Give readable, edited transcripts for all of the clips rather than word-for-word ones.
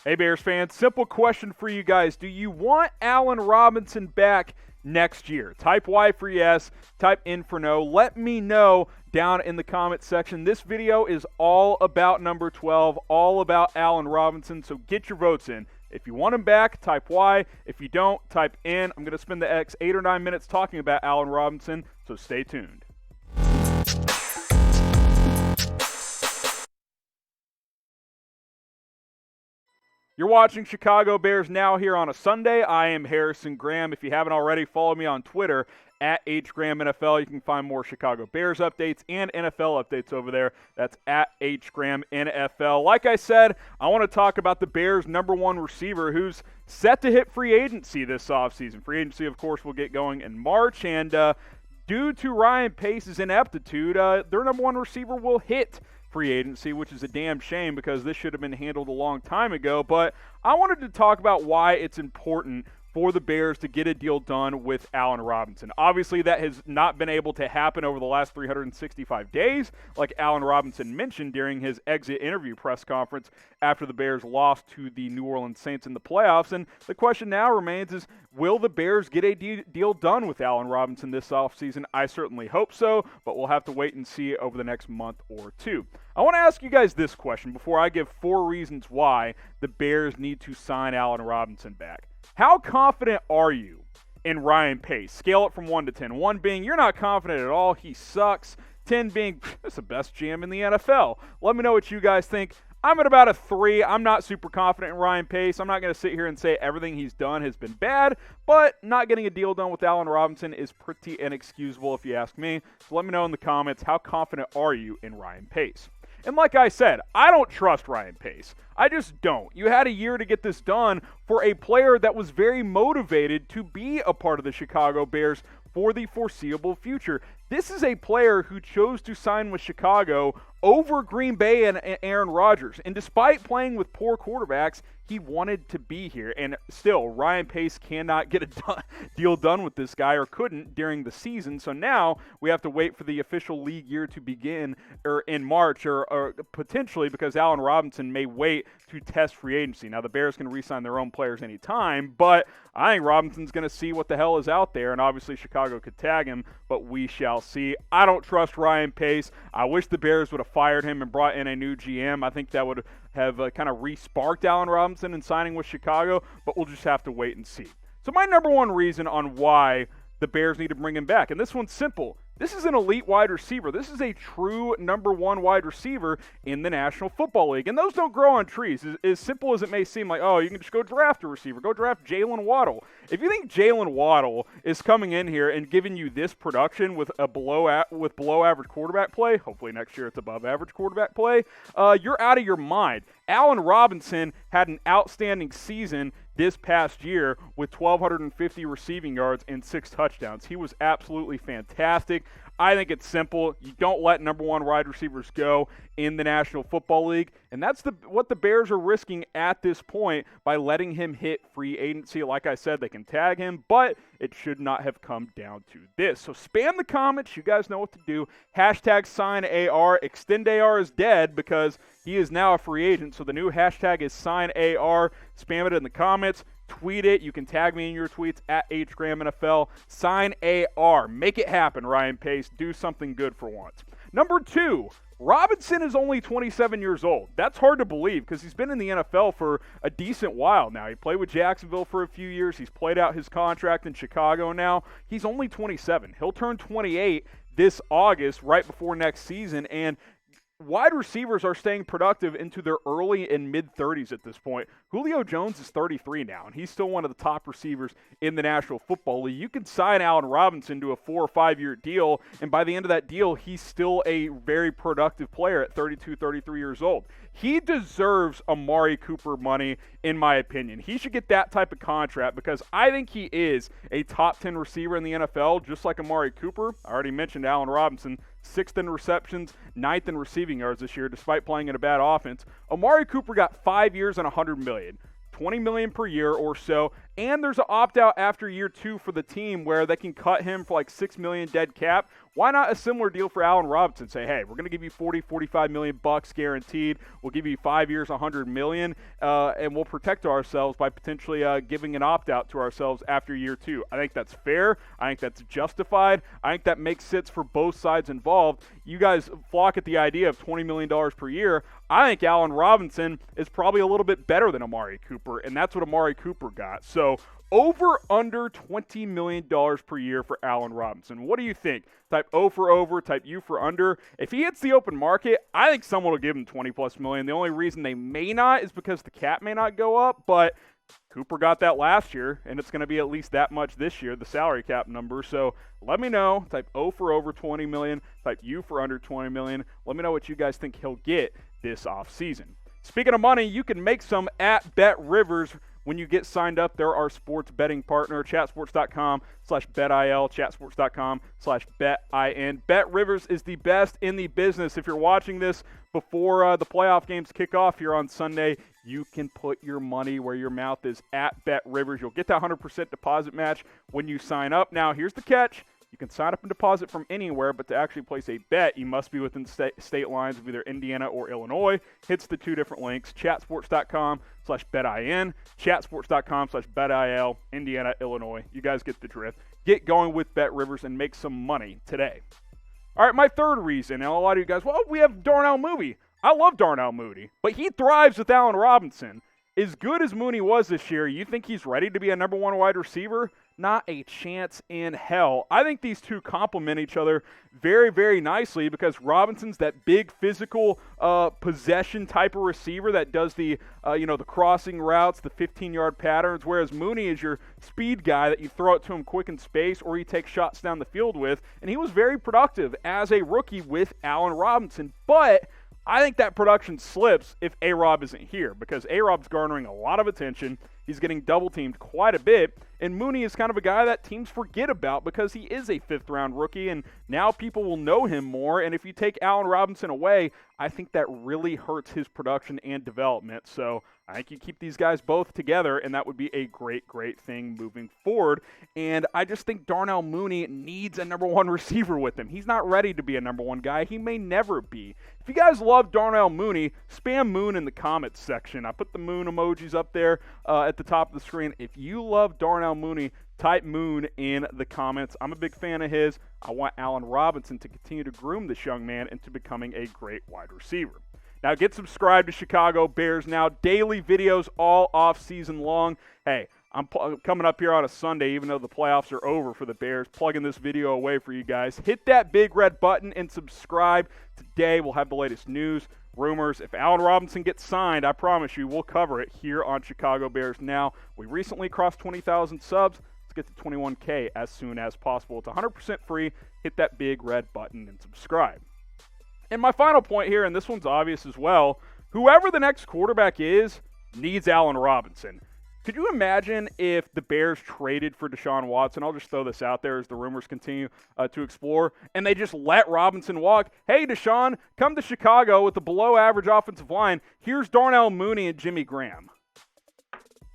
Hey, Bears fans, simple question for you guys. Do you want Allen Robinson back next year? Type Y for yes, type N for no. Let me know down in the comments section. This video is all about number 12, all about Allen Robinson, so get your votes in. If you want him back, type Y. If you don't, type N. I'm going to spend the next 8 or 9 minutes talking about Allen Robinson, so stay tuned. You're watching Chicago Bears Now here on a Sunday. I am Harrison Graham. If you haven't already, follow me on Twitter at HGrahamNFL. You can find more Chicago Bears updates and NFL updates over there. That's at HGrahamNFL. Like I said, I want to talk about the Bears' number one receiver who's set to hit free agency this offseason. Free agency, of course, will get going in March, and due to Ryan Pace's ineptitude, their number one receiver will hit free agency, which is a damn shame because this should have been handled a long time ago. But I wanted to talk about why it's important for the Bears to get a deal done with Allen Robinson. Obviously, that has not been able to happen over the last 365 days, like Allen Robinson mentioned during his exit interview press conference after the Bears lost to the New Orleans Saints in the playoffs. And the question now remains is, will the Bears get a deal done with Allen Robinson this offseason? I certainly hope so, but we'll have to wait and see over the next month or two. I want to ask you guys this question before I give 4 reasons why the Bears need to sign Allen Robinson back. How confident are you in Ryan Pace? Scale it from 1 to 10. 1 being you're not confident at all, he sucks. 10 being that's the best GM in the NFL. Let me know what you guys think. I'm at about a 3. I'm not super confident in Ryan Pace. I'm not going to sit here and say everything he's done has been bad, but not getting a deal done with Allen Robinson is pretty inexcusable if you ask me. So let me know in the comments, how confident are you in Ryan Pace? And like I said, I don't trust Ryan Pace. I just don't. You had a year to get this done for a player that was very motivated to be a part of the Chicago Bears for the foreseeable future. This is a player who chose to sign with Chicago over Green Bay and Aaron Rodgers. And despite playing with poor quarterbacks, he wanted to be here. And still, Ryan Pace cannot get a deal done with this guy, or couldn't during the season. So now we have to wait for the official league year to begin in March, or potentially because Allen Robinson may wait to test free agency. Now, the Bears can re-sign their own players anytime, but I think Robinson's going to see what the hell is out there, and obviously Chicago could tag him, but we shall see. I don't trust Ryan Pace. I wish the Bears would have fired him and brought in a new GM. I think that would have kind of re-sparked Allen Robinson in signing with Chicago, but we'll just have to wait and see. So my number one reason on why the Bears need to bring him back, and this one's simple. This is an elite wide receiver. This is a true number one wide receiver in the National Football League. And those don't grow on trees. As simple as it may seem, like, oh, you can just go draft a receiver. Go draft Jalen Waddle. If you think Jalen Waddle is coming in here and giving you this production with below average quarterback play, hopefully next year it's above average quarterback play, you're out of your mind. Allen Robinson had an outstanding season this past year with 1,250 receiving yards and 6 touchdowns. He was absolutely fantastic. I think it's simple. You don't let number one wide receivers go in the National Football League, and that's what the Bears are risking at this point by letting him hit free agency. Like I said, they can tag him, but it should not have come down to this. So spam the comments. You guys know what to do. Hashtag sign AR. Extend AR is dead because he is now a free agent, so the new hashtag is sign AR. Spam it in the comments. Tweet it. You can tag me in your tweets at HGrahamNFL. Sign AR. Make it happen, Ryan Pace. Do something good for once. Number 2, Robinson is only 27 years old. That's hard to believe because he's been in the NFL for a decent while now. He played with Jacksonville for a few years. He's played out his contract in Chicago now. He's only 27. He'll turn 28 this August, right before next season, and wide receivers are staying productive into their early and mid-30s at this point. Julio Jones is 33 now, and he's still one of the top receivers in the National Football League. You can sign Allen Robinson to a 4 or 5 year deal, and by the end of that deal, he's still a very productive player at 32, 33 years old. He deserves Amari Cooper money, in my opinion. He should get that type of contract because I think he is a top 10 receiver in the NFL, just like Amari Cooper. I already mentioned Allen Robinson, 6th in receptions, 9th in receiving yards this year, despite playing in a bad offense. Amari Cooper got 5 years and $100 million. $20 million per year or so, and there's an opt-out after year 2 for the team where they can cut him for like $6 million dead cap, Why not a similar deal for Allen Robinson? Say, hey, we're going to give you $40-45 million guaranteed. We'll give you 5 years, $100 million, and we'll protect ourselves by potentially giving an opt-out to ourselves after year 2. I think that's fair. I think that's justified. I think that makes sense for both sides involved. You guys flock at the idea of $20 million per year. I think Allen Robinson is probably a little bit better than Amari Cooper, and that's what Amari Cooper got. So over under $20 million per year for Allen Robinson. What do you think? Type O for over, type U for under. If he hits the open market, I think someone will give him $20+ million. The only reason they may not is because the cap may not go up, but Cooper got that last year, and it's going to be at least that much this year, the salary cap number. So let me know. Type O for over $20 million, type U for under $20 million. Let me know what you guys think he'll get this offseason. Speaking of money, you can make some at BetRivers. When you get signed up, they're our sports betting partner, chatsports.com/betil, chatsports.com/betin. BetRivers is the best in the business. If you're watching this before the playoff games kick off here on Sunday, you can put your money where your mouth is at BetRivers. You'll get that 100% deposit match when you sign up. Now, here's the catch. You can sign up and deposit from anywhere, but to actually place a bet, you must be within state lines of either Indiana or Illinois. Hits the 2 different links, chatsports.com/betin, chatsports.com/betil, Indiana, Illinois. You guys get the drift. Get going with BetRivers and make some money today. All right, my third reason, and a lot of you guys, well, we have Darnell Mooney. I love Darnell Mooney, but he thrives with Allen Robinson. As good as Mooney was this year, you think he's ready to be a number 1 wide receiver? Not a chance in hell. I think these two complement each other very, very nicely because Robinson's that big physical possession type of receiver that does the crossing routes, the 15-yard patterns, whereas Mooney is your speed guy that you throw it to him quick in space or you take shots down the field with. And he was very productive as a rookie with Allen Robinson. But I think that production slips if A-Rob isn't here because A-Rob's garnering a lot of attention. He's getting double-teamed quite a bit, and Mooney is kind of a guy that teams forget about because he is a 5th-round rookie, and now people will know him more, and if you take Allen Robinson away, I think that really hurts his production and development. So I think you keep these guys both together, and that would be a great, great thing moving forward. And I just think Darnell Mooney needs a number 1 receiver with him. He's not ready to be a number 1 guy. He may never be. If you guys love Darnell Mooney, spam Moon in the comments section. I put the Moon emojis up there at the top of the screen. If you love Darnell Mooney, type Moon in the comments. I'm a big fan of his. I want Allen Robinson to continue to groom this young man into becoming a great wide receiver. Now get subscribed to Chicago Bears Now. Daily videos all off season long. Hey, I'm coming up here on a Sunday, even though the playoffs are over for the Bears, plugging this video away for you guys. Hit that big red button and subscribe. Today we'll have the latest news, rumors. If Allen Robinson gets signed, I promise you we'll cover it here on Chicago Bears Now. We recently crossed 20,000 subs. Let's get to 21K as soon as possible. It's 100% free. Hit that big red button and subscribe. And my final point here, and this one's obvious as well, whoever the next quarterback is needs Allen Robinson. Could you imagine if the Bears traded for Deshaun Watson? I'll just throw this out there as the rumors continue to explore. And they just let Robinson walk. Hey, Deshaun, come to Chicago with a below-average offensive line. Here's Darnell Mooney and Jimmy Graham.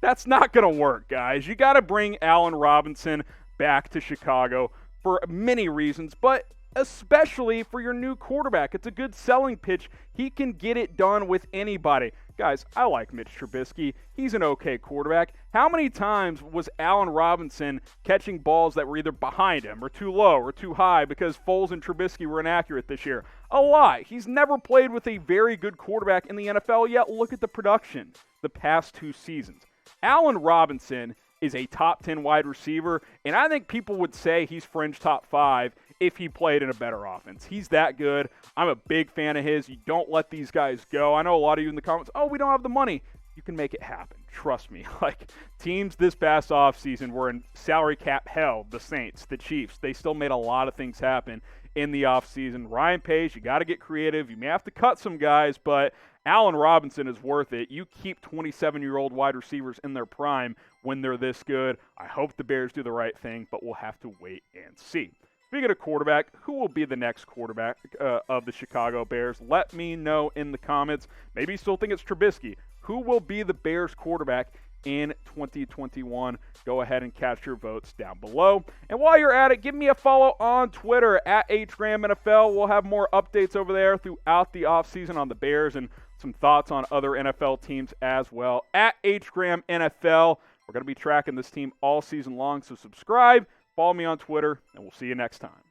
That's not going to work, guys. You got to bring Allen Robinson back to Chicago for many reasons, but especially for your new quarterback. It's a good selling pitch. He can get it done with anybody. Guys, I like Mitch Trubisky. He's an okay quarterback. How many times was Allen Robinson catching balls that were either behind him or too low or too high because Foles and Trubisky were inaccurate this year? A lot. He's never played with a very good quarterback in the NFL, yet look at the production the past 2 seasons. Allen Robinson is a top 10 wide receiver, and I think people would say he's fringe top 5 if he played in a better offense. He's that good. I'm a big fan of his. You don't let these guys go. I know a lot of you in the comments, oh, we don't have the money. You can make it happen. Trust me. Like, teams this past offseason were in salary cap hell. The Saints, the Chiefs, they still made a lot of things happen in the offseason. Ryan Pace, you got to get creative. You may have to cut some guys, but Allen Robinson is worth it. You keep 27-year-old wide receivers in their prime when they're this good. I hope the Bears do the right thing, but we'll have to wait and see. Speaking of quarterback, who will be the next quarterback of the Chicago Bears? Let me know in the comments. Maybe you still think it's Trubisky. Who will be the Bears quarterback in 2021. Go ahead and cast your votes down below. And while you're at it, give me a follow on Twitter at HGramNFL. We'll have more updates over there throughout the offseason on the Bears and some thoughts on other NFL teams as well. At HGramNFL. We're going to be tracking this team all season long, so subscribe, follow me on Twitter, and we'll see you next time.